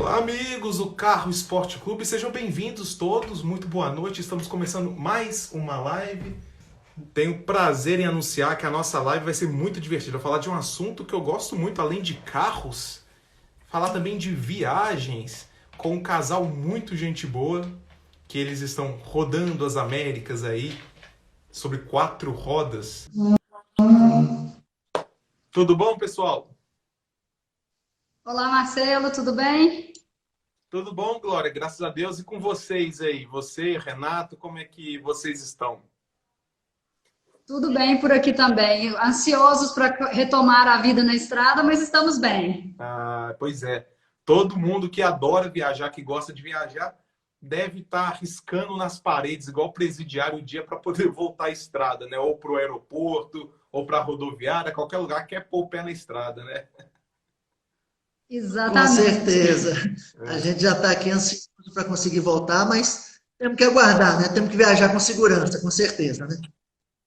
Olá, amigos do Carro Esporte Clube, sejam bem-vindos todos, muito boa noite. Estamos começando mais uma live. Tenho o prazer em anunciar que a nossa live vai ser muito divertida. Vou falar de um assunto que eu gosto muito, além de carros, falar também de viagens com um casal muito gente boa, que eles estão rodando as Américas aí, sobre 4 rodas. Tudo bom, pessoal? Olá, Marcelo, tudo bem? Tudo bom, Glória? Graças a Deus. E com vocês aí? Você, Renato, como é que vocês estão? Tudo bem por aqui também. Ansiosos para retomar a vida na estrada, mas estamos bem. Ah, pois é. Todo mundo que adora viajar, que gosta de viajar, deve estar riscando nas paredes, igual presidiário, o dia para poder voltar à estrada, né? Ou para o aeroporto, ou para a rodoviária, qualquer lugar quer pôr o pé na estrada, né? Com Exatamente. certeza. A gente já está aqui ansioso para conseguir voltar, mas temos que aguardar, né? Temos que viajar com segurança, com certeza, né?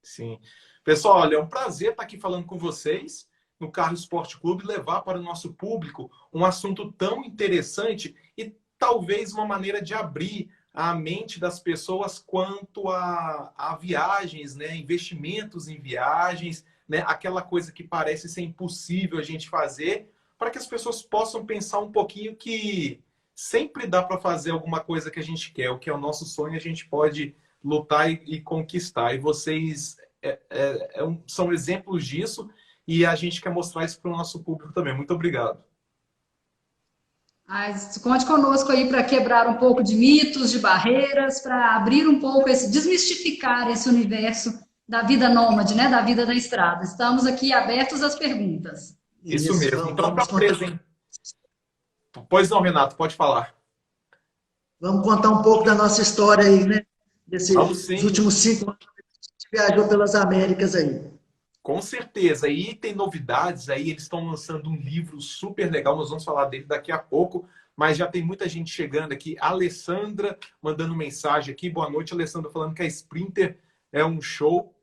Sim. Pessoal, olha, é um prazer estar aqui falando com vocês no Carro Esporte Clube, levar para o nosso público um assunto tão interessante e talvez uma maneira de abrir a mente das pessoas quanto a viagens, né? Investimentos em viagens, né? Aquela coisa que parece ser impossível a gente fazer, para que as pessoas possam pensar um pouquinho que sempre dá para fazer alguma coisa que a gente quer, o que é o nosso sonho, a gente pode lutar e conquistar. E vocês são exemplos disso e a gente quer mostrar isso para o nosso público também. Muito obrigado. Mas conte conosco aí para quebrar um pouco de mitos, de barreiras, para abrir um pouco desmistificar esse universo da vida nômade, né? Da vida da estrada. Estamos aqui abertos às perguntas. Isso Isso, mesmo. Então, para vamos contar, apresentar. Pois não, Renato, pode falar. vamos contar um pouco da nossa história aí, né? Vamos Desses sim, últimos 5 anos que a gente viajou pelas Américas aí. com certeza. E tem novidades aí, eles estão lançando um livro super legal, nós vamos falar dele daqui a pouco, mas já tem muita gente chegando aqui. A Alessandra mandando mensagem aqui. Boa noite, Alessandra, falando que a Sprinter é um show.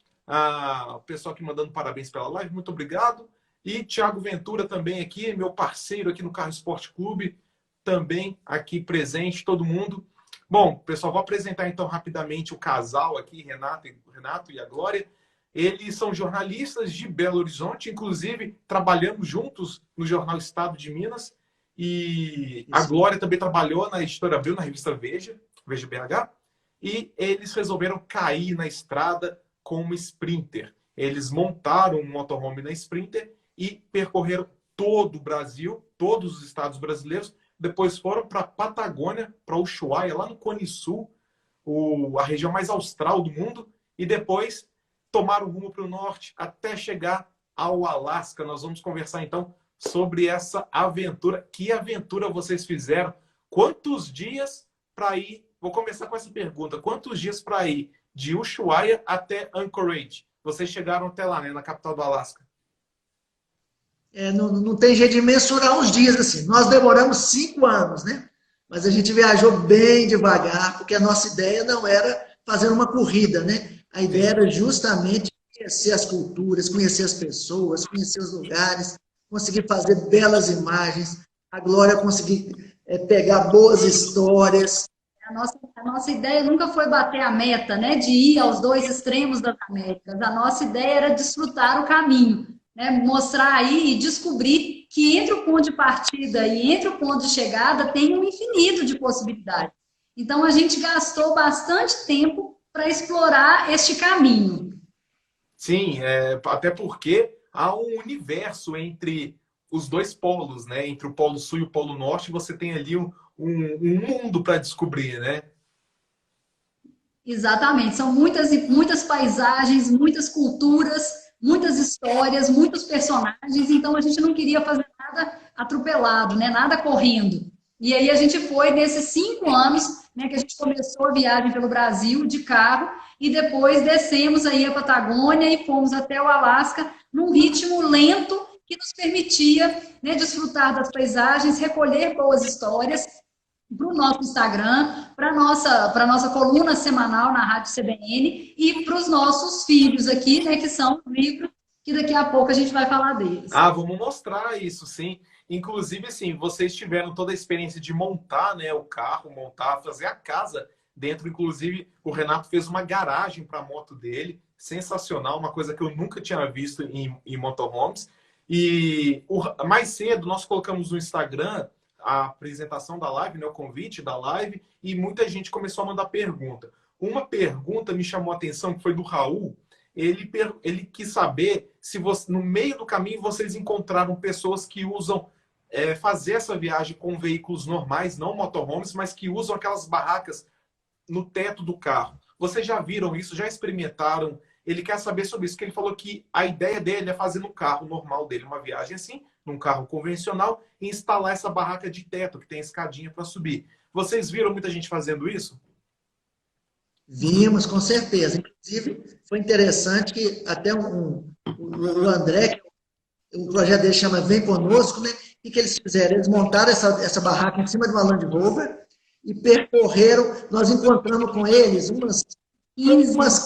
O pessoal aqui mandando parabéns pela live, muito obrigado. E Thiago Ventura também aqui, meu parceiro aqui no Carro Esporte Clube, também aqui presente, todo mundo. Bom, pessoal, vou apresentar então rapidamente o casal aqui, Renato e a Glória. Eles são jornalistas de Belo Horizonte, inclusive trabalhamos juntos no Jornal Estado de Minas. E a Isso. Glória também trabalhou na Editora Abril, na revista Veja, Veja BH. E eles resolveram cair na estrada com uma Sprinter. Eles montaram um motorhome na Sprinter e percorreram todo o Brasil, todos os estados brasileiros. Depois foram para a Patagônia, para Ushuaia, lá no Cone Sul, a região mais austral do mundo. E depois tomaram rumo para o norte até chegar ao Alasca. Nós vamos conversar então sobre essa aventura. Que aventura vocês fizeram? Quantos dias para ir? Vou começar com essa pergunta. Quantos dias para ir de Ushuaia até Anchorage? Vocês chegaram até lá, né, na capital do Alasca? Não tem jeito de mensurar os dias assim. Nós demoramos 5 anos, né? Mas a gente viajou bem devagar, porque a nossa ideia não era fazer uma corrida, né? A ideia Sim. era justamente conhecer as culturas, conhecer as pessoas, conhecer os lugares, conseguir fazer belas imagens, a Glória conseguir pegar boas histórias. A nossa ideia nunca foi bater a meta, né? De ir aos dois extremos das Américas. A nossa ideia era desfrutar o caminho, né? Mostrar aí e descobrir que entre o ponto de partida e entre o ponto de chegada tem um infinito de possibilidades. Então a gente gastou bastante tempo para explorar este caminho. Sim, até porque há um universo entre os dois polos, né? Entre o Polo Sul e o Polo Norte, você tem ali um mundo para descobrir, né? Exatamente, são muitas e muitas paisagens, muitas culturas, muitas histórias, muitos personagens, então a gente não queria fazer nada atropelado, né? Nada correndo. E aí a gente foi nesses 5 anos, né, que a gente começou a viagem pelo Brasil de carro e depois descemos aí a Patagônia e fomos até o Alasca num ritmo lento que nos permitia, né, desfrutar das paisagens, recolher boas histórias para o nosso Instagram, para nossa coluna semanal na Rádio CBN e para os nossos filhos aqui, né, que são livros que daqui a pouco a gente vai falar deles. Vamos mostrar isso, sim. Inclusive, assim, vocês tiveram toda a experiência de montar, né, o carro, montar, fazer a casa dentro. Inclusive, o Renato fez uma garagem para a moto dele. Sensacional, uma coisa que eu nunca tinha visto em motorhomes. E mais cedo nós colocamos no Instagram a apresentação da live, né, o convite da live, e muita gente começou a mandar pergunta. Uma pergunta me chamou a atenção, que foi do Raul. Ele quis saber se no meio do caminho vocês encontraram pessoas que usam fazer essa viagem com veículos normais, não motorhomes, mas que usam aquelas barracas no teto do carro. Vocês já viram isso? Já experimentaram? Ele quer saber sobre isso, que ele falou que a ideia dele é fazer no carro normal dele uma viagem assim, num carro convencional, e instalar essa barraca de teto, que tem escadinha para subir. Vocês viram muita gente fazendo isso? Vimos, com certeza. Inclusive, foi interessante que até o André, o projeto dele chama Vem Conosco, né? O que eles fizeram? Eles montaram essa barraca em cima de uma Land Rover e percorreram. Nós encontramos com eles umas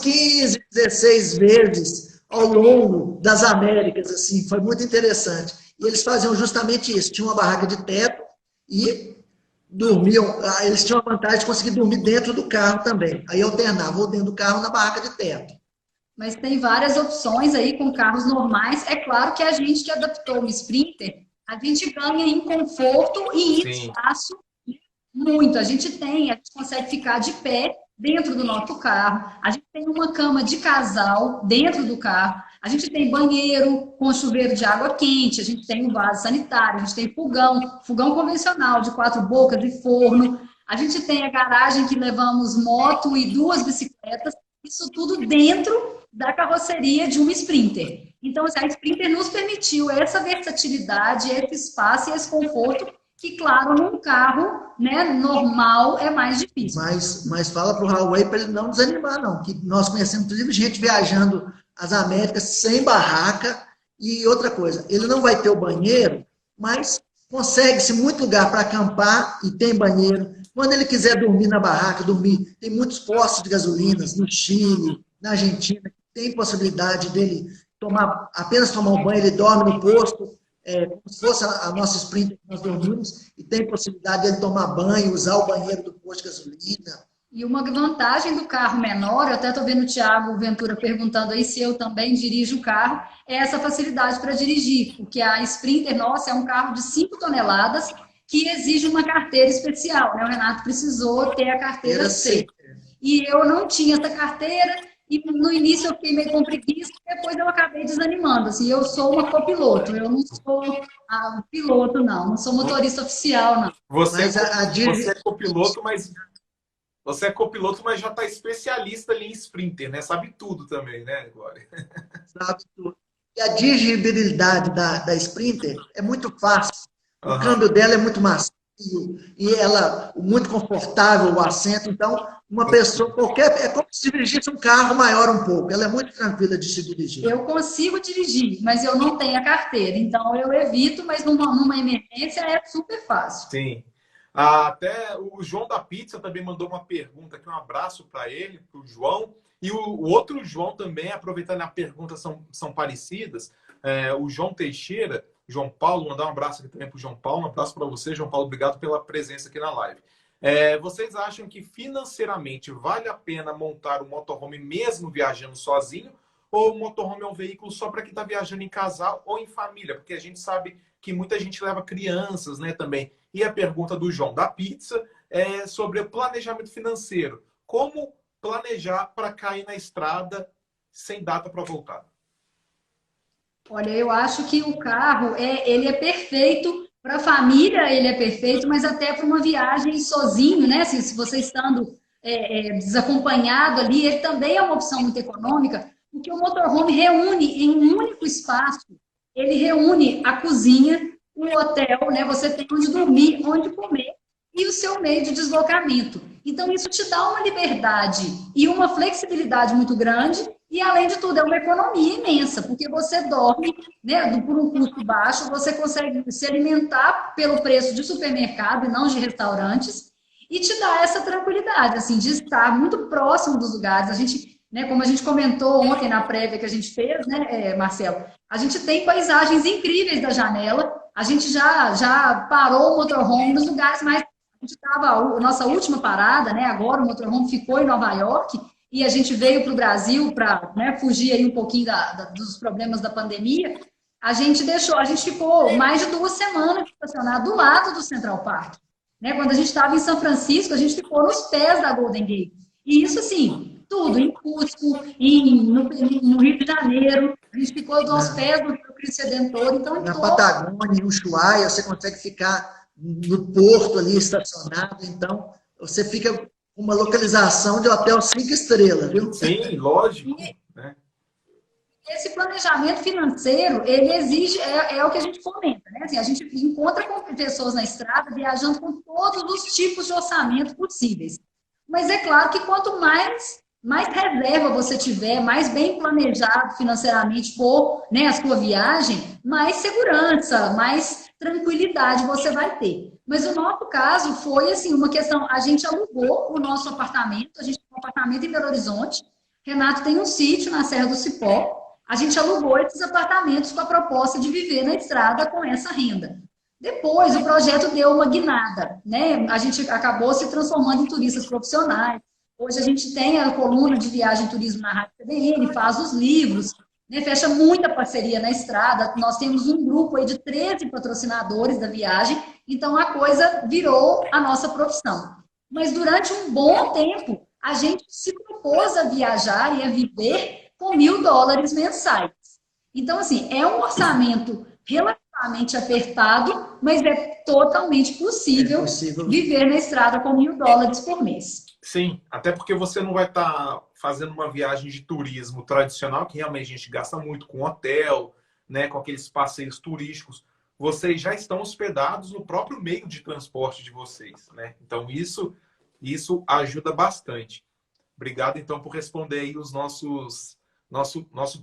15, 16 vezes ao longo das Américas, assim, foi muito interessante. E eles faziam justamente isso, tinham uma barraca de teto e dormiam, eles tinham a vantagem de conseguir dormir dentro do carro também. Aí alternavam ou dentro do carro ou na barraca de teto. Mas tem várias opções aí com carros normais. É claro que a gente que adaptou o Sprinter, a gente ganha em conforto e em espaço muito. A gente consegue ficar de pé dentro do nosso carro. A gente tem uma cama de casal dentro do carro. A gente tem banheiro com chuveiro de água quente. A gente tem um vaso sanitário. A gente tem fogão convencional de 4 bocas e forno. A gente tem a garagem que levamos moto e 2 bicicletas. Isso tudo dentro da carroceria de um Sprinter. Então, a Sprinter nos permitiu essa versatilidade, esse espaço e esse conforto que, claro, num carro, né, normal é mais difícil. Mas fala para o Raul aí para ele não desanimar, não. Que nós conhecemos, inclusive, gente viajando as Américas sem barraca. E outra coisa, ele não vai ter o banheiro, mas consegue-se muito lugar para acampar e tem banheiro. Quando ele quiser dormir na barraca, dormir, tem muitos postos de gasolina no Chile, na Argentina, tem possibilidade dele apenas tomar um banho, ele dorme no posto, como se fosse a nossa Sprinter que nós dormimos, e tem possibilidade dele tomar banho, usar o banheiro do posto de gasolina. E uma vantagem do carro menor, eu até estou vendo o Thiago Ventura perguntando aí se eu também dirijo o carro, é essa facilidade para dirigir, porque a Sprinter nossa é um carro de 5 toneladas que exige uma carteira especial, né? O Renato precisou ter a carteira C. E eu não tinha essa carteira, e no início eu fiquei meio com preguiça, depois eu acabei desanimando. Assim, eu sou uma copiloto, eu não sou piloto, não sou motorista oficial, não. Você é copiloto, mas você é copiloto, mas já está especialista ali em Sprinter, né? Sabe tudo também, né, Glória? Sabe tudo. E a dirigibilidade da Sprinter é muito fácil. O câmbio dela é muito macio e ela muito confortável, o assento. Então, uma pessoa qualquer, é como se dirigisse um carro maior um pouco. Ela é muito tranquila de se dirigir. Eu consigo dirigir, mas eu não tenho a carteira. Então, eu evito, mas numa emergência é super fácil. Sim. Até o João da Pizza também mandou uma pergunta aqui, um abraço para ele, para o João. E o outro João também, aproveitando a pergunta, são parecidas. O João Teixeira, João Paulo, mandar um abraço aqui também para o João Paulo. Um abraço para você, João Paulo. Obrigado pela presença aqui na live. Vocês acham que financeiramente vale a pena montar um motorhome mesmo viajando sozinho? Ou o motorhome é um veículo só para quem está viajando em casal ou em família? Porque a gente sabe que muita gente leva crianças, né, também. E a pergunta do João da Pizza é sobre o planejamento financeiro. Como planejar para cair na estrada sem data para voltar? Olha, eu acho que o carro, ele é perfeito para a família, ele é perfeito, mas até para uma viagem sozinho, né? Se você estando desacompanhado ali, ele também é uma opção muito econômica, porque o motorhome reúne em um único espaço, ele reúne a cozinha, o hotel, né? Você tem onde dormir, onde comer e o seu meio de deslocamento. Então, isso te dá uma liberdade e uma flexibilidade muito grande e, além de tudo, é uma economia imensa, porque você dorme, né, por um custo baixo, você consegue se alimentar pelo preço de supermercado e não de restaurantes e te dá essa tranquilidade, assim, de estar muito próximo dos lugares. A gente, né, como a gente comentou ontem na prévia que a gente fez, né, Marcelo, a gente tem paisagens incríveis da janela a gente já parou o motorhome nos lugares mais... A gente estava, a nossa última parada, né? Agora o motorhome ficou em Nova York e a gente veio para o Brasil para, né, fugir aí um pouquinho dos problemas da pandemia. A gente ficou mais de 2 semanas estacionado do lado do Central Park. Né? Quando a gente estava em São Francisco, a gente ficou nos pés da Golden Gate. E isso, assim, tudo, em Cusco, no Rio de Janeiro, a gente ficou aos pés do Cristo Redentor. Então, na Patagônia, em Ushuaia, você consegue ficar no porto ali estacionado, então você fica com uma localização de hotel 5 estrelas, viu? Sim, lógico. Né? Esse planejamento financeiro, ele exige, é o que a gente comenta, né? Assim, a gente encontra com pessoas na estrada viajando com todos os tipos de orçamento possíveis. Mas é claro que quanto mais reserva você tiver, mais bem planejado financeiramente for, né, a sua viagem, mais segurança, mais tranquilidade você vai ter. Mas o nosso caso foi assim, uma questão, a gente alugou o nosso apartamento, a gente tem um apartamento em Belo Horizonte, Renato tem um sítio na Serra do Cipó, a gente alugou esses apartamentos com a proposta de viver na estrada com essa renda. Depois, o projeto deu uma guinada, né? A gente acabou se transformando em turistas profissionais. Hoje a gente tem a coluna de viagem e turismo na Rádio CBN, faz os livros, né? Fecha muita parceria na estrada. Nós temos um grupo aí de 13 patrocinadores da viagem, então a coisa virou a nossa profissão. Mas durante um bom tempo, a gente se propôs a viajar e a viver com $1.000 mensais. Então, assim, é um orçamento relativamente apertado, mas é totalmente possível viver na estrada com $1.000 por mês. Sim, até porque você não vai estar fazendo uma viagem de turismo tradicional, que realmente a gente gasta muito com hotel, né, com aqueles passeios turísticos. Vocês já estão hospedados no próprio meio de transporte de vocês, né? Então, isso ajuda bastante. Obrigado, então, por responder aí os nosso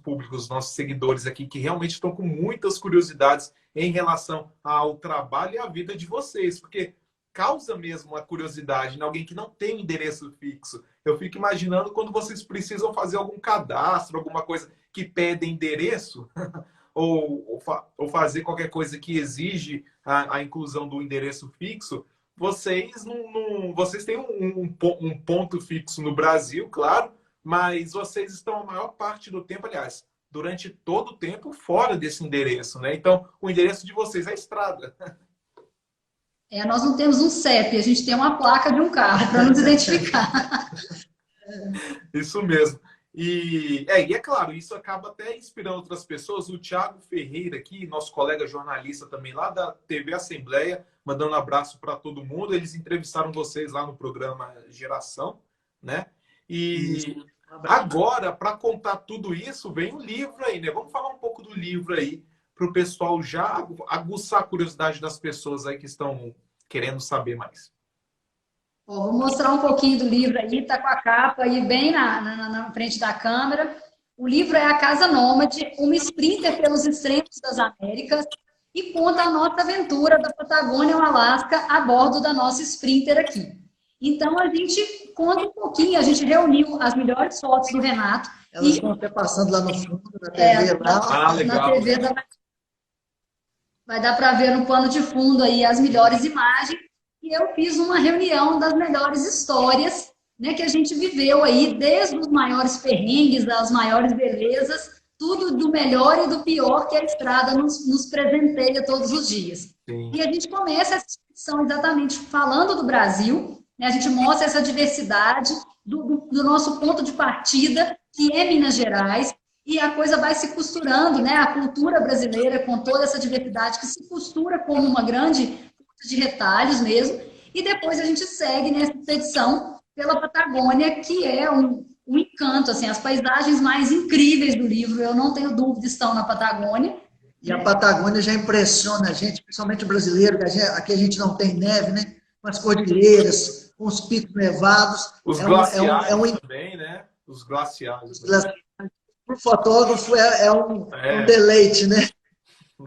público, os nossos seguidores aqui, que realmente estão com muitas curiosidades em relação ao trabalho e à vida de vocês, porque causa mesmo a curiosidade em alguém que não tem endereço fixo. Eu fico imaginando quando vocês precisam fazer algum cadastro, alguma coisa que pede endereço, ou fazer qualquer coisa que exige a inclusão do endereço fixo, vocês vocês têm um ponto fixo no Brasil, claro, mas vocês estão a maior parte do tempo, aliás, durante todo o tempo, fora desse endereço, né? Então, o endereço de vocês é a estrada. Nós não temos um CEP, a gente tem uma placa de um carro para nos identificar. Isso mesmo. E é claro, isso acaba até inspirando outras pessoas. O Thiago Ferreira aqui, nosso colega jornalista também lá da TV Assembleia, mandando um abraço para todo mundo. Eles entrevistaram vocês lá no programa Geração, né? E agora, para contar tudo isso, vem um livro aí, né? Vamos falar um pouco do livro aí, para o pessoal já aguçar a curiosidade das pessoas aí que estão querendo saber mais. Vou mostrar um pouquinho do livro aí, tá com a capa aí bem na frente da câmera. O livro é A Casa Nômade, uma sprinter pelos extremos das Américas, e conta a nossa aventura da Patagônia ao Alasca a bordo da nossa sprinter aqui. Então, a gente conta um pouquinho, a gente reuniu as melhores fotos do Renato. Elas estão até passando lá no fundo, na TV. Legal. Na TV vai dar para ver no pano de fundo aí as melhores imagens. E eu fiz uma reunião das melhores histórias, né, que a gente viveu aí, desde os maiores perrengues, das maiores belezas, tudo do melhor e do pior que a estrada nos presenteia todos os dias. Sim. E a gente começa essa discussão exatamente falando do Brasil, né, a gente mostra essa diversidade do nosso ponto de partida, que é Minas Gerais, e a coisa vai se costurando, né, a cultura brasileira com toda essa diversidade que se costura como uma grande de retalhos mesmo, e depois a gente segue nessa expedição pela Patagônia, que é um encanto, assim, as paisagens mais incríveis do livro, eu não tenho dúvida, estão na Patagônia. E a Patagônia já impressiona a gente, principalmente o brasileiro, que aqui a gente não tem neve, né? Com as cordilheiras, com os picos nevados. Os glaciares também, né? Os glaciares. Para o fotógrafo é um deleite, né?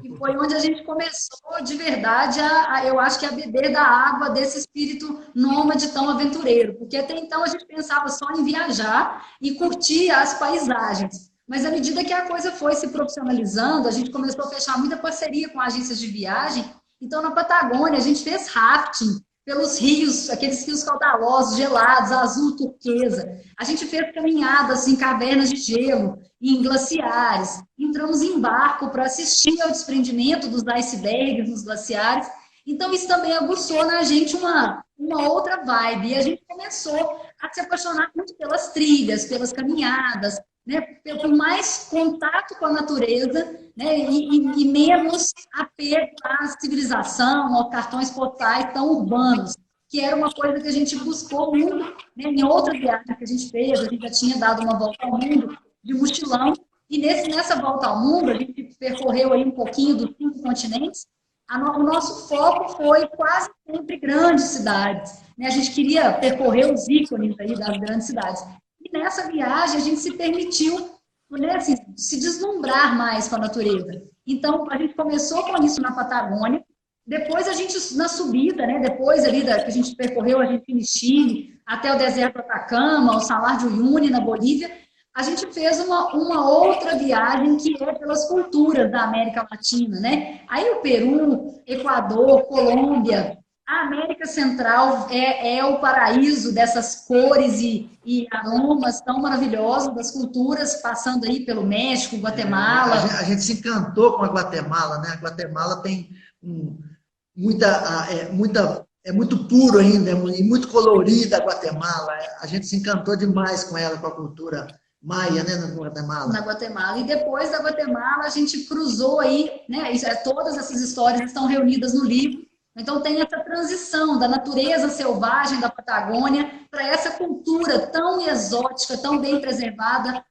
E foi onde a gente começou, de verdade, eu acho que a beber da água desse espírito nômade tão aventureiro. Porque até então a gente pensava só em viajar e curtir as paisagens. Mas à medida que a coisa foi se profissionalizando, a gente começou a fechar muita parceria com agências de viagem. Então, na Patagônia, a gente fez rafting pelos rios, aqueles rios caudalosos, gelados, azul turquesa. A gente fez caminhadas em cavernas de gelo, em glaciares. Entramos em barco para assistir ao desprendimento dos icebergs nos glaciares. Então, isso também aguçou na gente uma outra vibe. E a gente começou a se apaixonar muito pelas trilhas, pelas caminhadas, né, por mais contato com a natureza, né, e menos apego à civilização, aos cartões postais tão urbanos, que era uma coisa que a gente buscou muito, né, em outras viagens que a gente fez. A gente já tinha dado uma volta ao mundo de mochilão, e nessa volta ao mundo, a gente percorreu aí um pouquinho dos 5 continentes. O nosso foco foi quase sempre grandes cidades, né? A gente queria percorrer os ícones aí das grandes cidades. E nessa viagem a gente se permitiu, né, assim, se deslumbrar mais com a natureza. Então, a gente começou com isso na Patagônia, depois a gente, na subida, né, depois ali que a gente percorreu a Argentina e Chile, até o deserto do Atacama, o Salar de Uyuni, na Bolívia, a gente fez uma outra viagem que é pelas culturas da América Latina, né? Aí o Peru, Equador, Colômbia, a América Central é o paraíso dessas cores e aromas tão maravilhosos das culturas, passando aí pelo México, Guatemala. A gente se encantou com a Guatemala, né? A Guatemala tem muito puro ainda, e muito colorida a Guatemala. A gente se encantou demais com ela, com a cultura maia, né, na Guatemala. Na Guatemala. E depois da Guatemala, a gente cruzou aí, né? Todas essas histórias estão reunidas no livro. Então, tem essa transição da natureza selvagem da Patagônia para essa cultura tão exótica, tão bem preservada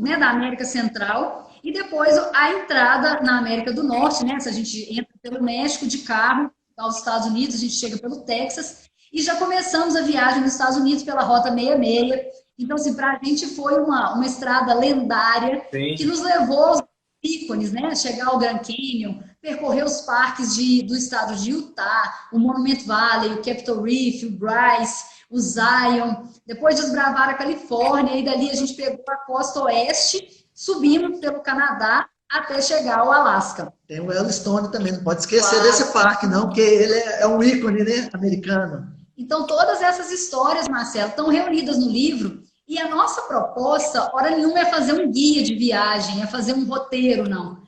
né, da América Central. E depois a entrada na América do Norte, né? Se a gente entra pelo México de carro aos Estados Unidos, a gente chega pelo Texas. E já começamos a viagem nos Estados Unidos pela Rota 66. Então, assim, para a gente foi uma estrada lendária. Sim. Que nos levou aos ícones, né? Chegar ao Grand Canyon, percorrer os parques do estado de Utah, o Monument Valley, o Capitol Reef, o Bryce, o Zion. Depois desbravar a Califórnia, e dali a gente pegou a costa oeste, subimos pelo Canadá até chegar ao Alasca. Tem o Yellowstone também, não pode esquecer desse parque, não, porque ele é um ícone, né, americano. Então, todas essas histórias, Marcelo, estão reunidas no livro, e a nossa proposta, hora nenhuma, é fazer um guia de viagem, é fazer um roteiro, não.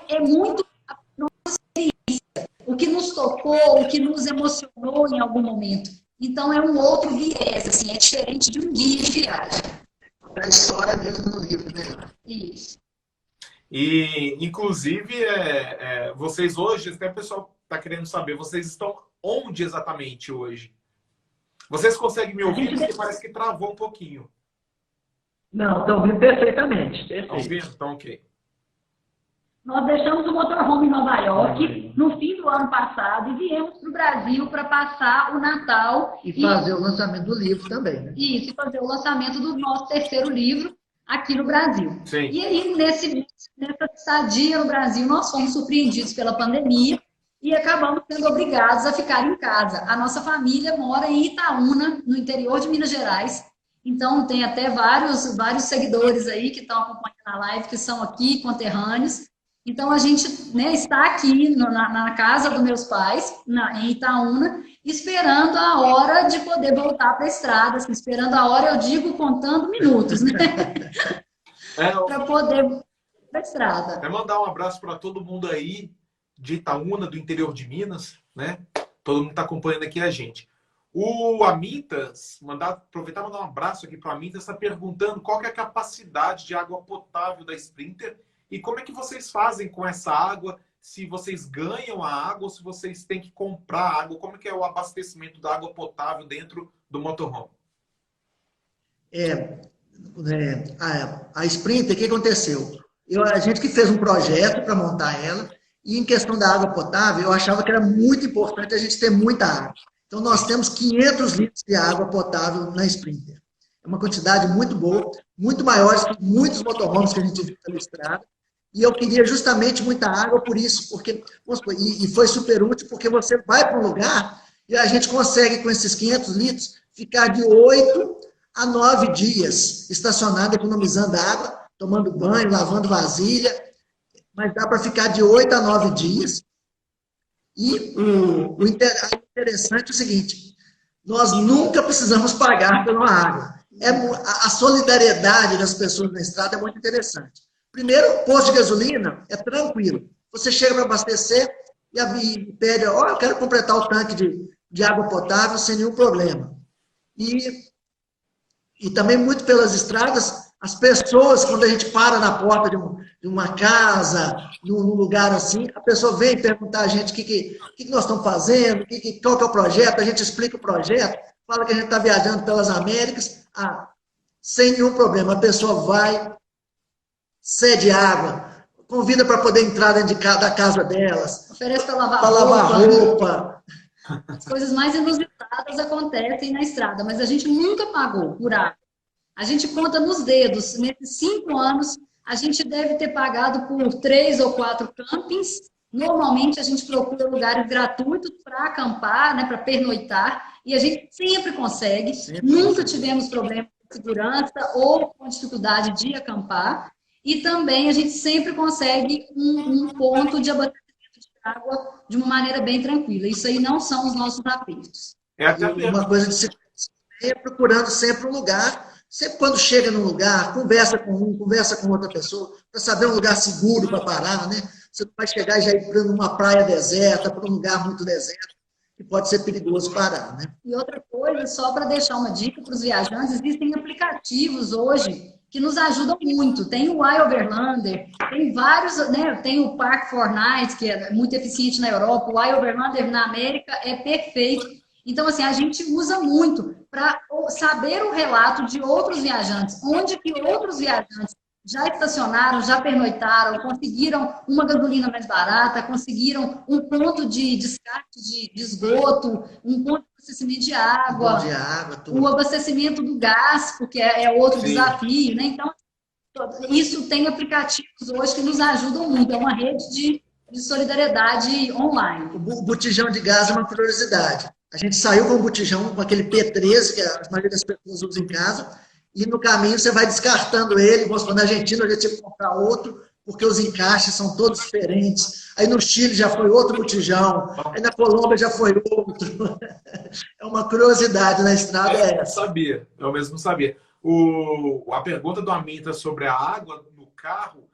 É muito a nossa experiência, o que nos tocou, o que nos emocionou em algum momento. Então, é um outro viés, assim, é diferente de um guia de viagem. É a história mesmo no livro, né? Isso. E, inclusive, vocês hoje, até o pessoal está querendo saber, vocês estão onde exatamente hoje? Vocês conseguem me ouvir? Porque parece que travou um pouquinho. Não, estão ouvindo perfeitamente. Estão ouvindo? Então, ok. Nós deixamos o motorhome em Nova York no fim do ano passado e viemos para o Brasil para passar o Natal. E fazer o lançamento do livro também, né? Isso, e fazer o lançamento do nosso 3º livro aqui no Brasil. Sim. E aí, nessa estadia no Brasil, nós fomos surpreendidos pela pandemia e acabamos sendo obrigados a ficar em casa. A nossa família mora em Itaúna, no interior de Minas Gerais. Então, tem até vários seguidores aí que estão acompanhando a live, que são aqui, conterrâneos. Então, a gente, né, está aqui na casa dos meus pais, em Itaúna, esperando a hora de poder voltar para a estrada. Assim, esperando a hora, eu digo, contando minutos, né? Para poder voltar para a estrada. Quero mandar um abraço para todo mundo aí de Itaúna, do interior de Minas, né? Todo mundo está acompanhando aqui a gente. O Amintas, aproveitar e mandar um abraço aqui para o Amintas, está perguntando qual que é a capacidade de água potável da Sprinter e como é que vocês fazem com essa água, se vocês ganham a água ou se vocês têm que comprar água, como é que é o abastecimento da água potável dentro do motorhome? A Sprinter, o que aconteceu? A gente que fez um projeto para montar ela, e em questão da água potável, eu achava que era muito importante a gente ter muita água. Então, nós temos 500 litros de água potável na Sprinter. É uma quantidade muito boa, muito maior que muitos motorhomes que a gente viu pela estrada. E eu queria justamente muita água por isso, porque e foi super útil, porque você vai para um lugar e a gente consegue, com esses 500 litros, ficar de 8 a 9 dias estacionado, economizando água, tomando banho, lavando vasilha, mas dá para ficar de 8 a 9 dias. E o interessante é o seguinte, nós nunca precisamos pagar pela água. A solidariedade das pessoas na estrada é muito interessante. Primeiro, o posto de gasolina é tranquilo. Você chega para abastecer e pede, ó, eu quero completar o tanque de água potável sem nenhum problema. E também muito pelas estradas, as pessoas, quando a gente para na porta de uma casa, num lugar assim, a pessoa vem perguntar a gente o que nós estamos fazendo, qual que é o projeto, a gente explica o projeto, fala que a gente está viajando pelas Américas, sem nenhum problema. A pessoa vai, cede água, convida para poder entrar dentro da casa delas. Oferece para lavar roupa. As coisas mais inusitadas acontecem na estrada, mas a gente nunca pagou por água. A gente conta nos dedos, nesses 5 anos, a gente deve ter pagado por 3 ou 4 campings. Normalmente a gente procura lugares gratuitos para acampar, né, para pernoitar, e a gente sempre consegue. Nunca tivemos problema de segurança ou com dificuldade de acampar. E também a gente sempre consegue um ponto de abastecimento de água de uma maneira bem tranquila. Isso aí não são os nossos apertos. É até uma coisa de se procurando sempre um lugar. Sempre quando chega num lugar, conversa com um, conversa com outra pessoa, para saber um lugar seguro para parar, né? Você não vai chegar e já ir para uma praia deserta, para um lugar muito deserto, que pode ser perigoso parar, né? E outra coisa, só para deixar uma dica para os viajantes, existem aplicativos hoje que nos ajudam muito. Tem o iOverlander, tem vários, né? Tem o Park4Night, que é muito eficiente na Europa, o iOverlander na América é perfeito. Então, assim, a gente usa muito para saber o relato de outros viajantes, onde que outros viajantes já estacionaram, já pernoitaram, conseguiram uma gasolina mais barata, conseguiram um ponto de descarte de esgoto, um ponto de abastecimento de água, o abastecimento do gás, porque é outro desafio, né? Então, isso tem aplicativos hoje que nos ajudam muito, é uma rede de solidariedade online. O botijão de gás é uma curiosidade. A gente saiu com o botijão, com aquele P13, que a maioria das pessoas usa em casa, e no caminho você vai descartando ele. Na Argentina eu já tive que comprar outro, porque os encaixes são todos diferentes. Aí no Chile já foi outro botijão, aí na Colômbia já foi outro. É uma curiosidade na estrada. Eu mesmo sabia. A pergunta do Aminta sobre a água no carro,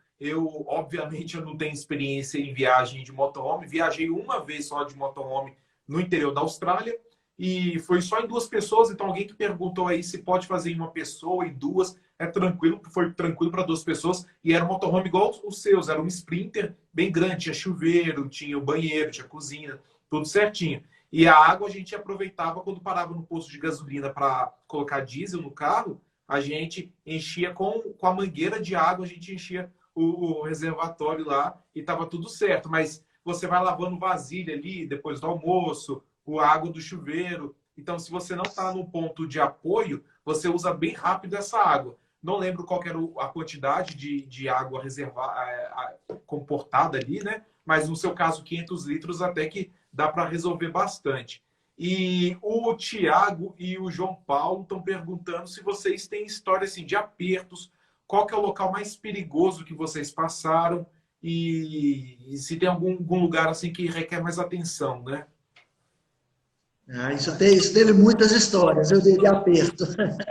obviamente eu não tenho experiência em viagem de motorhome, viajei uma vez só de motorhome no interior da Austrália, e foi só em 2 pessoas, então alguém que perguntou aí se pode fazer em 1 pessoa, em 2, é tranquilo, foi tranquilo para 2 pessoas, e era um motorhome igual os seus, era um Sprinter bem grande, tinha chuveiro, tinha o banheiro, tinha cozinha, tudo certinho. E a água a gente aproveitava quando parava no posto de gasolina para colocar diesel no carro, a gente enchia com a mangueira de água, a gente enchia o reservatório lá e estava tudo certo, mas você vai lavando vasilha ali depois do almoço, a água do chuveiro. Então, se você não está no ponto de apoio, você usa bem rápido essa água. Não lembro qual era a quantidade de água reservada, comportada ali, né? Mas no seu caso, 500 litros até que dá para resolver bastante. E o Tiago e o João Paulo estão perguntando se vocês têm história assim, de apertos, qual que é o local mais perigoso que vocês passaram, e se tem algum lugar assim que requer mais atenção, né? Isso teve muitas histórias, eu dei de aperto.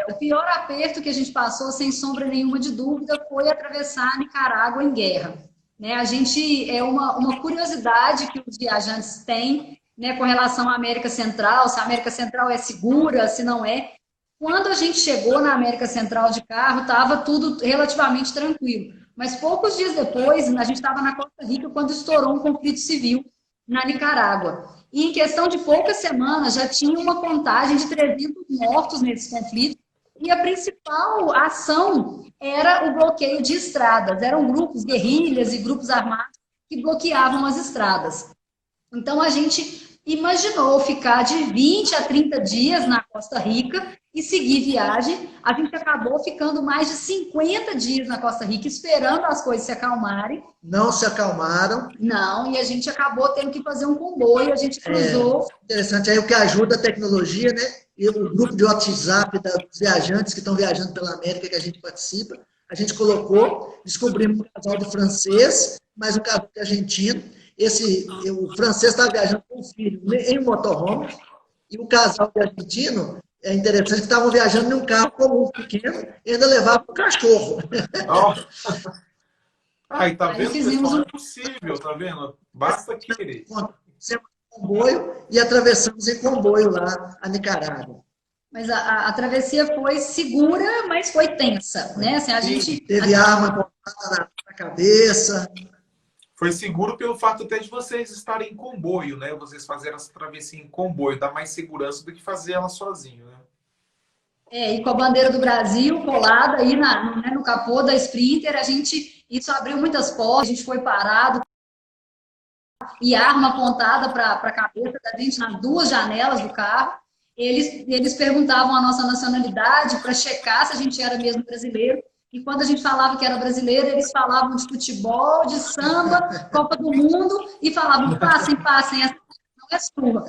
O pior aperto que a gente passou, sem sombra nenhuma de dúvida, foi atravessar a Nicarágua em guerra. Né? A gente, é uma curiosidade que os viajantes têm, né, com relação à América Central, se a América Central é segura, se não é. Quando a gente chegou na América Central de carro, estava tudo relativamente tranquilo. Mas poucos dias depois, a gente estava na Costa Rica quando estourou um conflito civil na Nicarágua. E em questão de poucas semanas já tinha uma contagem de 300 mortos nesse conflito. E a principal ação era o bloqueio de estradas. Eram grupos, guerrilhas e grupos armados que bloqueavam as estradas. Então a gente imaginou ficar de 20 a 30 dias na Costa Rica e seguir viagem. A gente acabou ficando mais de 50 dias na Costa Rica, esperando as coisas se acalmarem. Não se acalmaram. Não, e a gente acabou tendo que fazer um comboio, a gente cruzou. Interessante, aí o que ajuda a tecnologia, né? E o grupo de WhatsApp dos viajantes que estão viajando pela América, que a gente participa, a gente colocou, descobrimos um casal de francês, mais um casal de argentino. O francês estava viajando com o filho em um motorhome, e o casal de argentino, é interessante, estavam viajando em um carro comum pequeno e ainda levavam o cachorro. Ó. Aí, tá Aí vendo, fizemos pessoal? É possível, tá vendo? Basta querer. Fizemos comboio e atravessamos em comboio lá a Nicarágua. Mas a travessia foi segura, mas foi tensa, né? Assim, a gente Teve arma apontada na cabeça. Foi seguro pelo fato até de vocês estarem em comboio, né? Vocês fazerem essa travessia em comboio. Dá mais segurança do que fazer ela sozinho, né? e com a bandeira do Brasil colada aí no capô da Sprinter, isso abriu muitas portas, a gente foi parado e arma apontada para a cabeça da gente nas duas janelas do carro. Eles perguntavam a nossa nacionalidade para checar se a gente era mesmo brasileiro. E quando a gente falava que era brasileiro, eles falavam de futebol, de samba, Copa do Mundo, e falavam, passem, essa não é sua.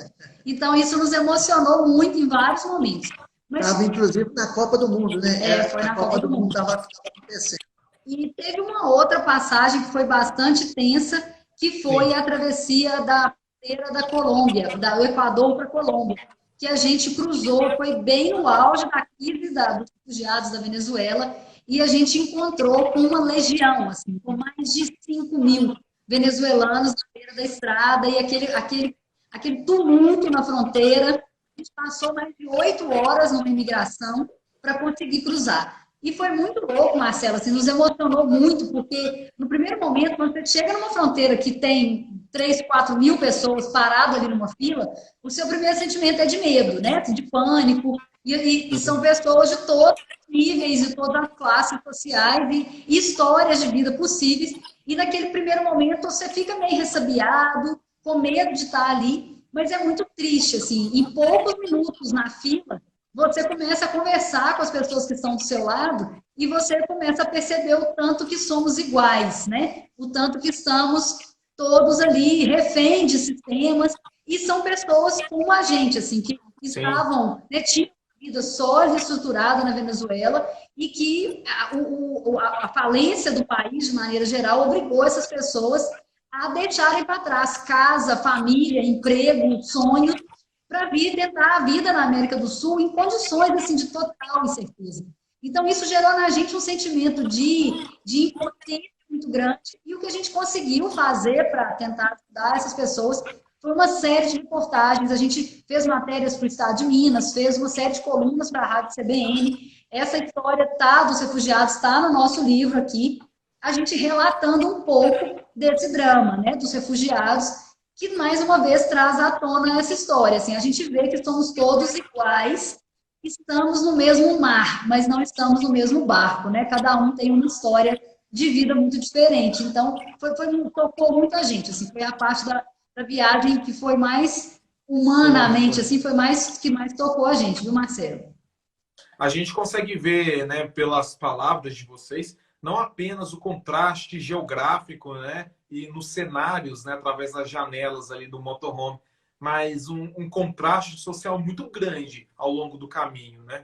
Então, isso nos emocionou muito em vários momentos. Estava, inclusive, na Copa do Mundo, né? Foi na Copa do Mundo estava acontecendo. E teve uma outra passagem que foi bastante tensa, que foi a travessia da fronteira da Colômbia, do Equador para a Colômbia, que a gente cruzou, foi bem no auge da crise dos refugiados da Venezuela, e a gente encontrou com uma legião, assim, com mais de 5.000 venezuelanos na beira da estrada, e aquele tumulto na fronteira. A gente passou mais de 8 horas numa imigração para conseguir cruzar. E foi muito louco, Marcelo, assim, nos emocionou muito, porque no primeiro momento, quando você chega numa fronteira que tem 3, 4 mil pessoas paradas ali numa fila, o seu primeiro sentimento é de medo, né? De pânico, e são pessoas de todos os níveis, de todas as classes sociais e histórias de vida possíveis, e naquele primeiro momento você fica meio ressabiado, com medo de estar ali, mas é muito triste, assim, em poucos minutos na fila, você começa a conversar com as pessoas que estão do seu lado e você começa a perceber o tanto que somos iguais, né? O tanto que estamos todos ali, reféns de sistemas, e são pessoas como a gente, assim, que estavam, né, tinham uma vida sólida e estruturada na Venezuela e que a falência do país, de maneira geral, obrigou essas pessoas a deixarem para trás casa, família, emprego, sonhos, para vir tentar a vida na América do Sul em condições assim, de total incerteza. Então, isso gerou na gente um sentimento de impotência muito grande, e o que a gente conseguiu fazer para tentar ajudar essas pessoas foi uma série de reportagens. A gente fez matérias para o Estado de Minas, fez uma série de colunas para a Rádio CBN. Essa história dos refugiados está no nosso livro aqui, a gente relatando um pouco desse drama, né, dos refugiados, que mais uma vez traz à tona essa história. Assim, a gente vê que somos todos iguais, estamos no mesmo mar, mas não estamos no mesmo barco, né? Cada um tem uma história de vida muito diferente. Então, tocou muita gente. Assim, foi a parte da viagem que foi mais humanamente, assim, foi que mais tocou a gente, viu, Marcelo? A gente consegue ver, né, pelas palavras de vocês, não apenas o contraste geográfico, né, e nos cenários, né, através das janelas ali do motorhome, mas um contraste social muito grande ao longo do caminho, né?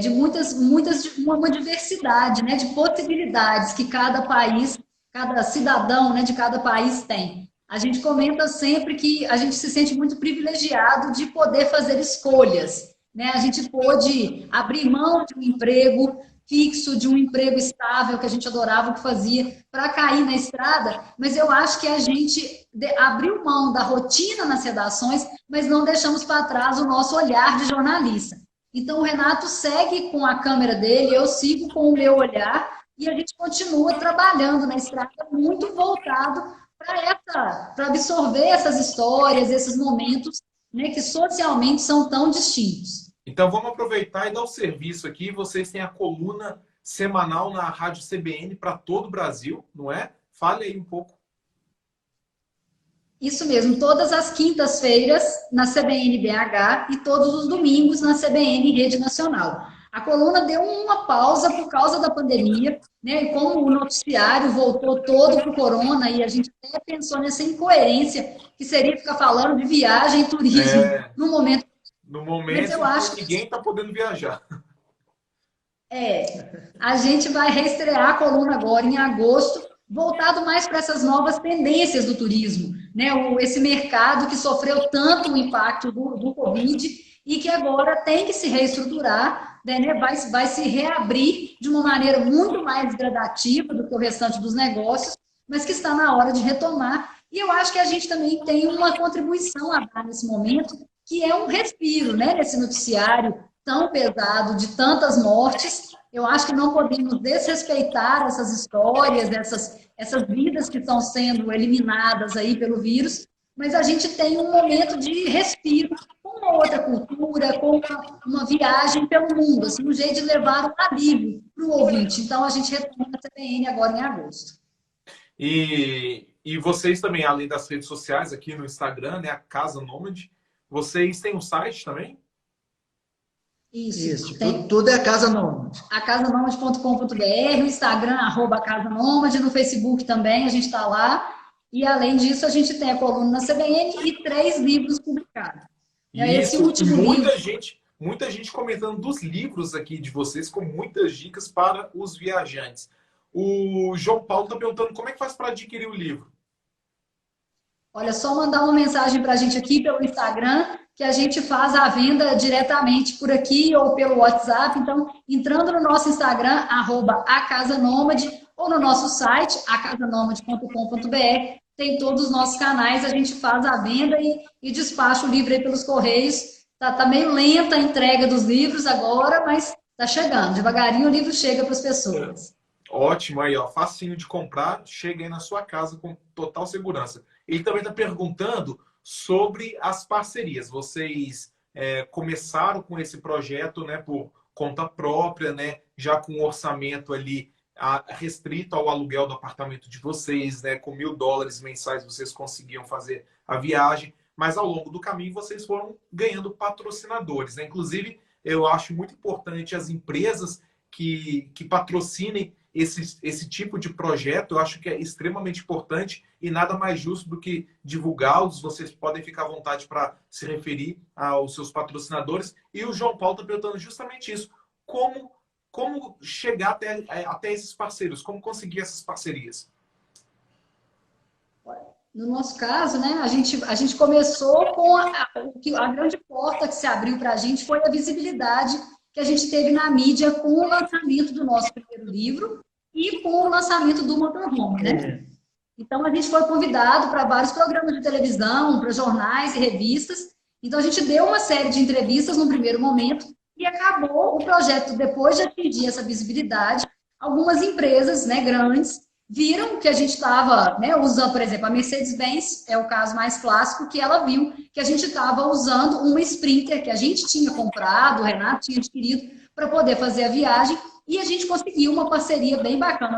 De uma diversidade, né, de possibilidades que cada país, cada cidadão, né, de cada país tem. A gente comenta sempre que a gente se sente muito privilegiado de poder fazer escolhas, né? A gente pôde abrir mão de um emprego fixo, de um emprego estável que a gente adorava o que fazia, para cair na estrada, mas eu acho que a gente abriu mão da rotina nas redações, mas não deixamos para trás o nosso olhar de jornalista. Então, o Renato segue com a câmera dele, eu sigo com o meu olhar, e a gente continua trabalhando na estrada muito voltado para absorver essas histórias, esses momentos, né, que socialmente são tão distintos. Então, vamos aproveitar e dar o serviço aqui. Vocês têm a coluna semanal na Rádio CBN para todo o Brasil, não é? Fale aí um pouco. Isso mesmo, todas as quintas-feiras na CBN BH e todos os domingos na CBN Rede Nacional. A coluna deu uma pausa por causa da pandemia, né? E como o noticiário voltou todo para o corona, e a gente até pensou nessa incoerência que seria ficar falando de viagem e turismo no momento. No momento eu acho que ninguém está podendo viajar. A gente vai reestrear a coluna agora em agosto, voltado mais para essas novas tendências do turismo, né? Esse mercado que sofreu tanto o impacto do Covid e que agora tem que se reestruturar, né? Vai se reabrir de uma maneira muito mais gradativa do que o restante dos negócios, mas que está na hora de retomar. E eu acho que a gente também tem uma contribuição a dar nesse momento, que é um respiro, né? Nesse noticiário tão pesado de tantas mortes. Eu acho que não podemos desrespeitar essas histórias, essas vidas que estão sendo eliminadas aí pelo vírus, mas a gente tem um momento de respiro com uma outra cultura, com uma viagem pelo mundo, assim, um jeito de levar um alívio para o ouvinte. Então, a gente retoma a CBN agora em agosto. E vocês também, além das redes sociais, aqui no Instagram, né, a Casa Nômade, vocês têm um site também? Isso. Tudo é a Casa Nômade. A casanômade.com.br, o Instagram, @casanômade, no Facebook também, a gente está lá. E, além disso, a gente tem a coluna na CBN e 3 livros publicados. Esse último muita gente comentando dos livros aqui de vocês, com muitas dicas para os viajantes. O João Paulo está perguntando como é que faz para adquirir o livro. Olha, só mandar uma mensagem para a gente aqui pelo Instagram, que a gente faz a venda diretamente por aqui ou pelo WhatsApp. Então, entrando no nosso Instagram, @acasanômade, ou no nosso site, acasanômade.com.br, tem todos os nossos canais, a gente faz a venda e despacha o livro aí pelos correios. Tá meio lenta a entrega dos livros agora, mas tá chegando. Devagarinho o livro chega para as pessoas. Ótimo, aí, ó, facinho de comprar, chega aí na sua casa com total segurança. Ele também está perguntando sobre as parcerias. Vocês começaram com esse projeto, né, por conta própria, né, já com um orçamento ali restrito ao aluguel do apartamento de vocês, né, com $1.000 mensais vocês conseguiam fazer a viagem, mas ao longo do caminho vocês foram ganhando patrocinadores, né? Inclusive, eu acho muito importante as empresas que patrocinem esse tipo de projeto. Eu acho que é extremamente importante e nada mais justo do que divulgá-los. Vocês podem ficar à vontade para se referir aos seus patrocinadores. E o João Paulo está perguntando justamente isso. Como chegar até esses parceiros? Como conseguir essas parcerias? No nosso caso, né, a gente começou com a grande porta que se abriu para a gente foi a visibilidade que a gente teve na mídia com o lançamento do nosso primeiro livro e com o lançamento do Motorhome, né? Então, a gente foi convidado para vários programas de televisão, para jornais e revistas. Então, a gente deu uma série de entrevistas no primeiro momento e acabou o projeto, depois de atingir essa visibilidade. Algumas empresas, né, grandes viram que a gente estava, né, usando, por exemplo, a Mercedes-Benz, é o caso mais clássico, que ela viu que a gente estava usando uma Sprinter que a gente tinha comprado, o Renato tinha adquirido, para poder fazer a viagem, e a gente conseguiu uma parceria bem bacana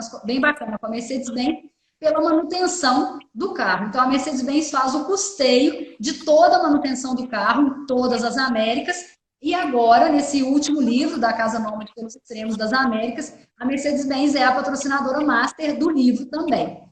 com a Mercedes-Benz pela manutenção do carro. Então, a Mercedes-Benz faz o custeio de toda a manutenção do carro em todas as Américas. E agora, nesse último livro da Casa Nômade pelos Extremos das Américas, a Mercedes-Benz é a patrocinadora master do livro também.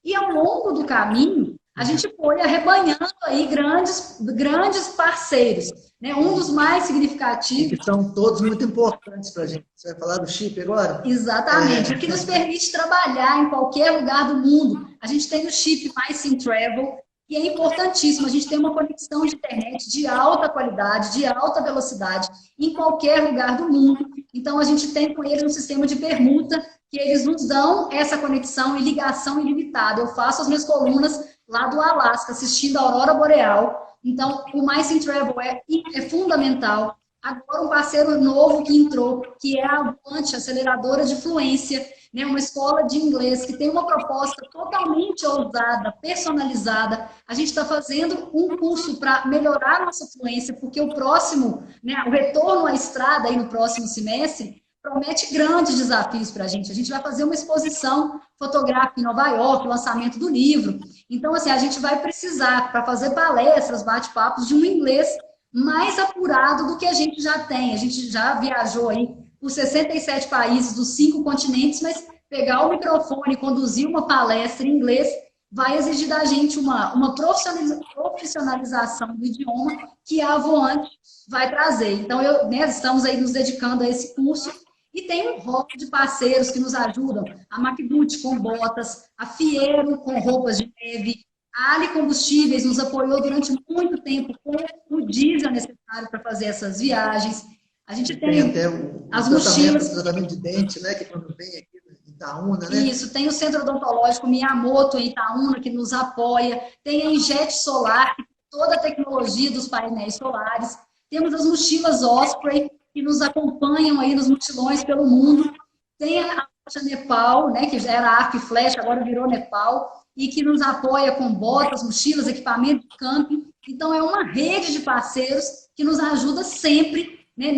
E ao longo do caminho, a gente foi arrebanhando aí grandes parceiros, né? Um dos mais significativos... Que são todos muito importantes para a gente. Você vai falar do chip agora? Exatamente, o que nos permite trabalhar em qualquer lugar do mundo. A gente tem o chip MySimTravel, que é importantíssimo. A gente tem uma conexão de internet de alta qualidade, de alta velocidade, em qualquer lugar do mundo. Então, a gente tem com eles um sistema de permuta, que eles nos dão essa conexão e ligação ilimitada. Eu faço as minhas colunas lá do Alasca, assistindo a Aurora Boreal. Então, o MySimTravel é fundamental. Agora, um parceiro novo que entrou, que é a Avante, aceleradora de fluência, né? Uma escola de inglês que tem uma proposta totalmente ousada, personalizada. A gente está fazendo um curso para melhorar a nossa fluência, porque o próximo, né, o retorno à estrada aí no próximo semestre, promete grandes desafios para a gente. A gente vai fazer uma exposição fotográfica em Nova York, o lançamento do livro. Então, assim, a gente vai precisar, para fazer palestras, bate-papos, de um inglês mais apurado do que a gente já tem. A gente já viajou aí por 67 países dos 5 continentes, mas pegar o microfone e conduzir uma palestra em inglês vai exigir da gente uma profissionalização do idioma que a Avante vai trazer. Então, estamos aí nos dedicando a esse curso E tem um rol de parceiros que nos ajudam, a MacBoot com botas, a Fiero com roupas de neve, a Ali Combustíveis nos apoiou durante muito tempo com o diesel necessário para fazer essas viagens. A gente tem até as mochilas. O tratamento de dente, né? Que quando vem aqui em Itaúna, né? Isso, tem o Centro Odontológico Miyamoto em Itaúna, que nos apoia. Tem a Injet Solar, que tem toda a tecnologia dos painéis solares. Temos as mochilas Osprey, que nos acompanham aí nos mochilões pelo mundo. Tem a loja Nepal, né, que já era arco e flecha, agora virou Nepal, e que nos apoia com botas, mochilas, equipamento de camping. Então, é uma rede de parceiros que nos ajuda sempre, né,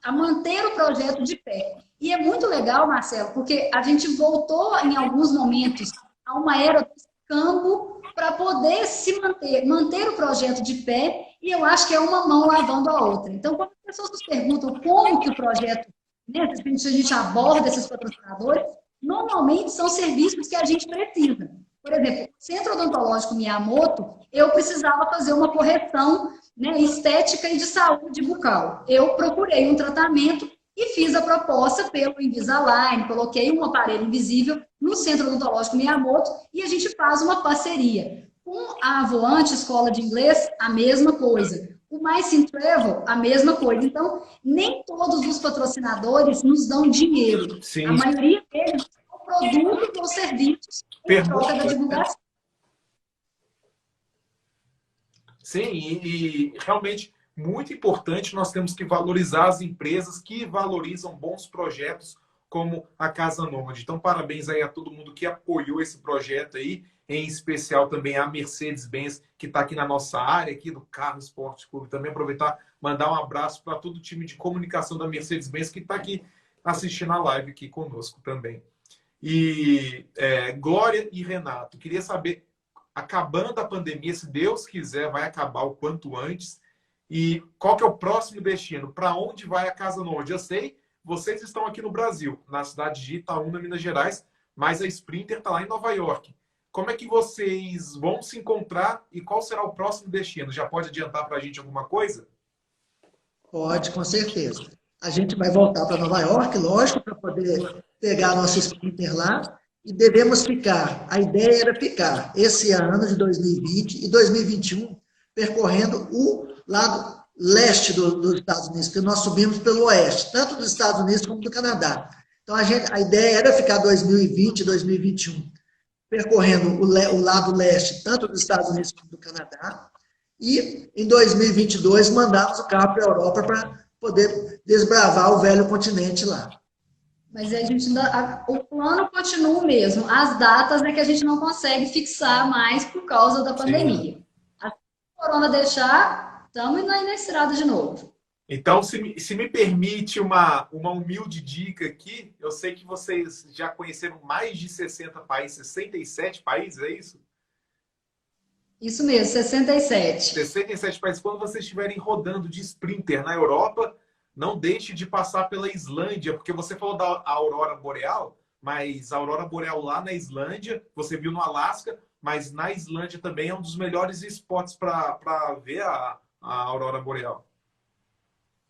a manter o projeto de pé. E é muito legal, Marcelo, porque a gente voltou em alguns momentos a uma era do campo para poder se manter o projeto de pé, e eu acho que é uma mão lavando a outra. Então, quando as pessoas nos perguntam como que o projeto, né, a gente aborda esses patrocinadores, normalmente são serviços que a gente precisa. Por exemplo, o Centro Odontológico Miyamoto, eu precisava fazer uma correção, né, estética e de saúde bucal. Eu procurei um tratamento e fiz a proposta pelo Invisalign, coloquei um aparelho invisível no Centro Odontológico Miyamoto e a gente faz uma parceria. Com a Avoante Escola de Inglês, a mesma coisa. O Mais Sim Travel, a mesma coisa. Então, nem todos os patrocinadores nos dão dinheiro. Sim. A maioria deles são produtos ou serviços em troca da divulgação. Sim, e realmente muito importante, nós temos que valorizar as empresas que valorizam bons projetos como a Casa Nômade. Então, parabéns aí a todo mundo que apoiou esse projeto aí, em especial também a Mercedes-Benz, que está aqui na nossa área, aqui do Carro Esporte Clube. Também aproveitar, mandar um abraço para todo o time de comunicação da Mercedes-Benz que está aqui assistindo a live aqui conosco também. E Glória e Renato, queria saber, acabando a pandemia, se Deus quiser, vai acabar o quanto antes, e qual que é o próximo destino? Para onde vai a Casa Nômade? Eu sei, vocês estão aqui no Brasil, na cidade de Itaúna, Minas Gerais, mas a Sprinter está lá em Nova York. Como é que vocês vão se encontrar e qual será o próximo destino? Já pode adiantar para a gente alguma coisa? Pode, com certeza. A gente vai voltar para Nova York, lógico, para poder pegar a nossa Sprinter lá, e devemos ficar, a ideia era ficar esse ano de 2020 e 2021 percorrendo o lado leste dos Estados Unidos, porque nós subimos pelo oeste, tanto dos Estados Unidos como do Canadá. Então, a ideia era ficar 2020 e 2021 percorrendo o lado leste, tanto dos Estados Unidos como do Canadá, e em 2022 mandamos o carro para a Europa para poder desbravar o velho continente lá. Mas a gente o plano continua o mesmo. As datas é que a gente não consegue fixar mais por causa da pandemia. Assim que o corona deixar, estamos indo aí na estrada de novo. Então, se me permite uma humilde dica aqui, eu sei que vocês já conheceram mais de 60 países, 67 países, é isso? Isso mesmo, 67. 67 países. Quando vocês estiverem rodando de Sprinter na Europa, não deixe de passar pela Islândia, porque você falou da Aurora Boreal, mas a Aurora Boreal lá na Islândia, você viu no Alasca, mas na Islândia também é um dos melhores spots para ver a Aurora Boreal.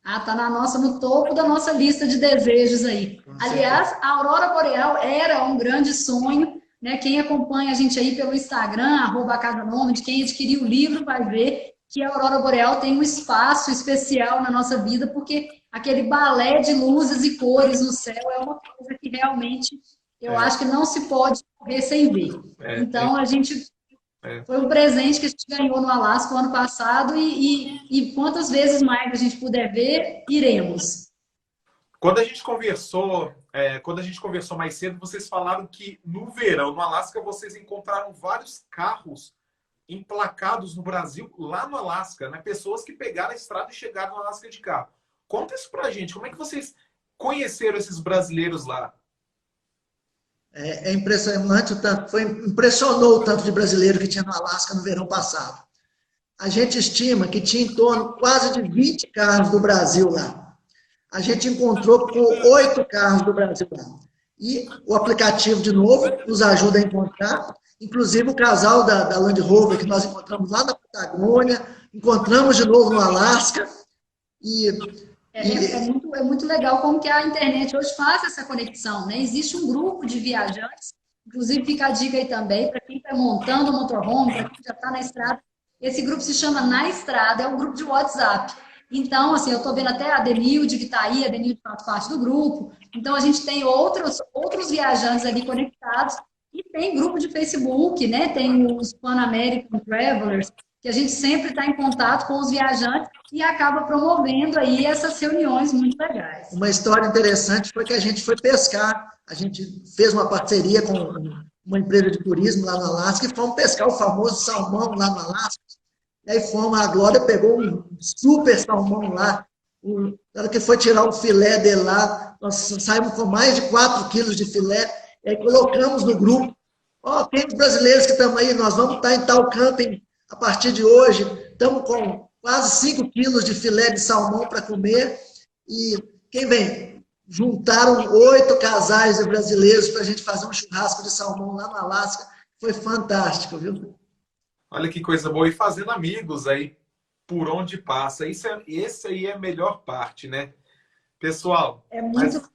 Ah, tá no topo da nossa lista de desejos aí. Aliás, a Aurora Boreal era um grande sonho, né? Quem acompanha a gente aí pelo Instagram, @casanômade, quem adquiriu o livro vai ver que a Aurora Boreal tem um espaço especial na nossa vida, porque aquele balé de luzes e cores no céu é uma coisa que realmente eu acho que não se pode correr sem ver. Então, a gente... Foi um presente que a gente ganhou no Alasca o ano passado e quantas vezes mais a gente puder ver, iremos. Quando a gente conversou mais cedo, vocês falaram que no verão, no Alasca, vocês encontraram vários carros emplacados no Brasil, lá no Alasca, né? Pessoas que pegaram a estrada e chegaram no Alasca de carro. Conta isso pra gente, como é que vocês conheceram esses brasileiros lá? É impressionante o tanto, impressionou o tanto de brasileiro que tinha no Alasca no verão passado. A gente estima que tinha em torno quase de 20 carros do Brasil lá. A gente encontrou com 8 carros do Brasil lá. E o aplicativo, de novo, nos ajuda a encontrar, inclusive o casal da Land Rover que nós encontramos lá na Patagônia, encontramos de novo no Alasca, e É muito legal como que a internet hoje faz essa conexão, né? Existe um grupo de viajantes, inclusive fica a dica aí também, para quem está montando o motorhome, para quem já está na estrada. Esse grupo se chama Na Estrada, é um grupo de WhatsApp. Então, assim, eu estou vendo até a Denilde que está aí, a Denilde faz parte do grupo. Então, a gente tem outros viajantes ali conectados e tem grupo de Facebook, né? Tem os Pan American Travelers, que a gente sempre está em contato com os viajantes e acaba promovendo aí essas reuniões muito legais. Uma história interessante foi que a gente foi pescar, a gente fez uma parceria com uma empresa de turismo lá no Alasca e fomos pescar o famoso salmão lá no Alasca. E aí fomos, a Glória pegou um super salmão lá, na hora que foi tirar o filé dele lá, nós saímos com mais de 4 quilos de filé, e aí colocamos no grupo, quem dos brasileiros que estamos aí, nós vamos estar em tal camping a partir de hoje, estamos com quase 5 quilos de filé de salmão para comer, e quem vem? Juntaram 8 casais de brasileiros para a gente fazer um churrasco de salmão lá no Alasca, foi fantástico, viu? Olha que coisa boa. E fazendo amigos aí por onde passa. Esse aí é a melhor parte, né? Pessoal. É muito.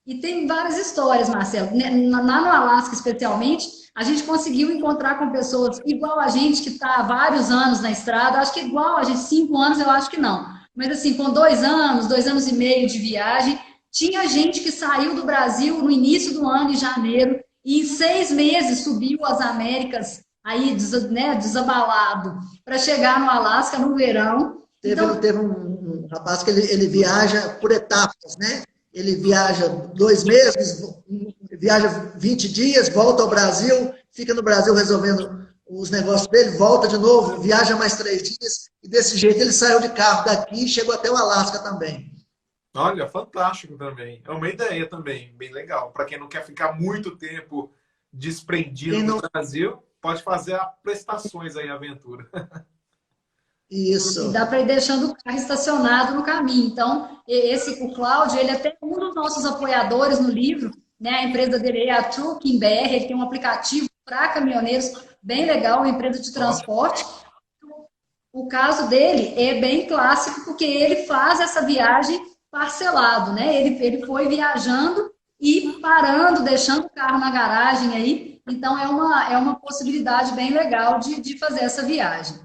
E tem várias histórias, Marcelo. Lá no Alasca, especialmente, a gente conseguiu encontrar com pessoas igual a gente, que está há vários anos na estrada. Acho que igual a gente, 5 anos, eu acho que não. Mas assim, com 2 anos e meio de viagem, tinha gente que saiu do Brasil no início do ano, em janeiro, e em 6 meses subiu as Américas aí, né, desabalado, para chegar no Alasca no verão. Teve um rapaz que ele viaja por etapas, né? Ele viaja 2 meses, viaja 20 dias, volta ao Brasil, fica no Brasil resolvendo os negócios dele, volta de novo, viaja mais 3 dias, e desse jeito ele saiu de carro daqui e chegou até o Alasca também. Olha, fantástico também. É uma ideia também, bem legal. Para quem não quer ficar muito tempo desprendido do Brasil, pode fazer prestações aí, aventura. Isso. E dá para ir deixando o carro estacionado no caminho. Então, o Cláudio, ele é até um dos nossos apoiadores no livro, né? A empresa dele é a Trucking BR, ele tem um aplicativo para caminhoneiros bem legal, uma empresa de transporte. O caso dele é bem clássico, porque ele faz essa viagem parcelado, né? Ele foi viajando e parando, deixando o carro na garagem aí. Então, é uma possibilidade bem legal de fazer essa viagem.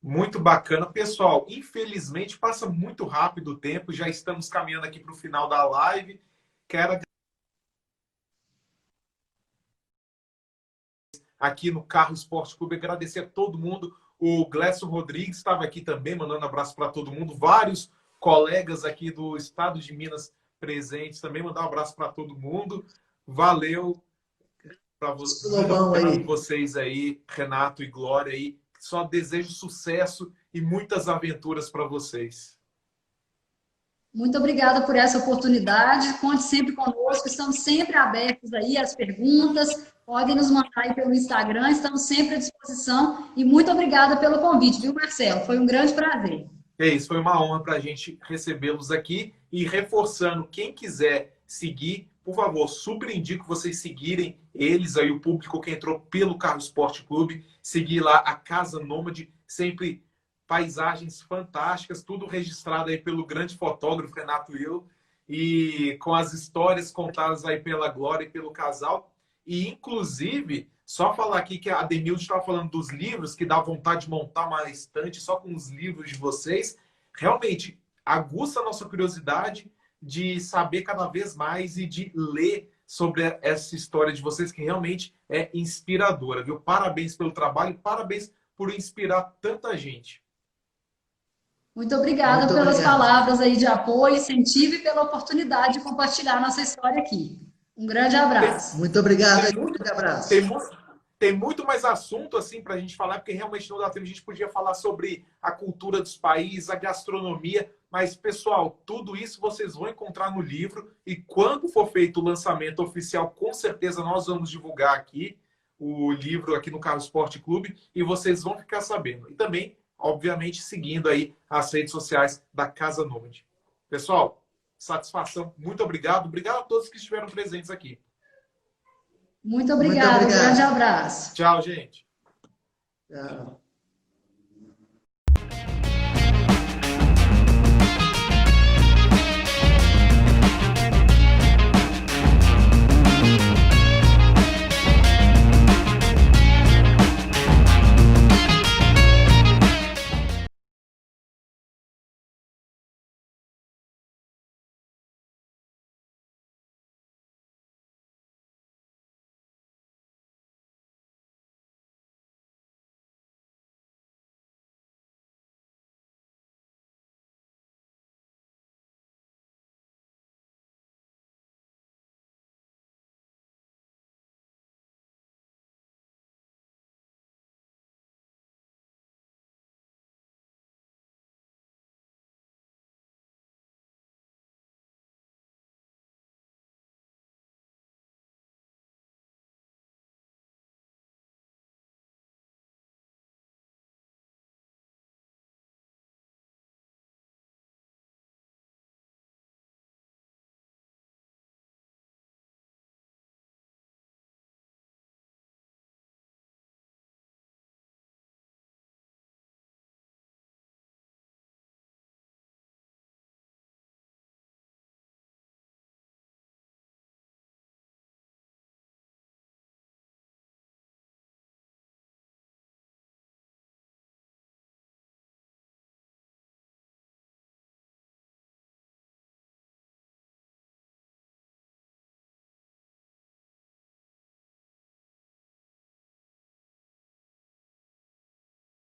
Muito bacana. Pessoal, infelizmente passa muito rápido o tempo, já estamos caminhando aqui para o final da live. Quero aqui no Carro Esporte Clube, agradecer a todo mundo. O Gleison Rodrigues estava aqui também, mandando abraço para todo mundo. Vários colegas aqui do estado de Minas presentes também, mandar um abraço para todo mundo. Valeu para vocês aí, Renato e Glória aí. Só desejo sucesso e muitas aventuras para vocês. Muito obrigada por essa oportunidade. Conte sempre conosco. Estamos sempre abertos aí às perguntas. Podem nos mandar aí pelo Instagram. Estamos sempre à disposição. E muito obrigada pelo convite, viu, Marcelo? Foi um grande prazer. É isso, foi uma honra para a gente recebê-los aqui. E reforçando, quem quiser seguir, por favor, super indico vocês seguirem eles aí, o público que entrou pelo Carro Esporte Clube, seguir lá a Casa Nômade, sempre paisagens fantásticas, tudo registrado aí pelo grande fotógrafo Renato Will, e com as histórias contadas aí pela Glória e pelo casal. E, inclusive, só falar aqui que a Denilde estava falando dos livros, que dá vontade de montar uma estante só com os livros de vocês. Realmente, aguça a nossa curiosidade de saber cada vez mais e de ler sobre essa história de vocês, que realmente é inspiradora, viu? Parabéns pelo trabalho, parabéns por inspirar tanta gente. Muito obrigada pelas palavras aí de apoio, incentivo e pela oportunidade de compartilhar nossa história aqui. Um grande abraço. Muito obrigado. Um grande abraço. Tem muito mais assunto assim para a gente falar, porque realmente não dá tempo. A gente podia falar sobre a cultura dos países, a gastronomia, mas, pessoal, tudo isso vocês vão encontrar no livro, e quando for feito o lançamento oficial, com certeza nós vamos divulgar aqui o livro aqui no Carro Esporte Clube, e vocês vão ficar sabendo. E também, obviamente, seguindo aí as redes sociais da Casa Nômade. Pessoal, satisfação, muito obrigado. Obrigado a todos que estiveram presentes aqui. Muito obrigada, um grande abraço. Tchau, gente. Tchau.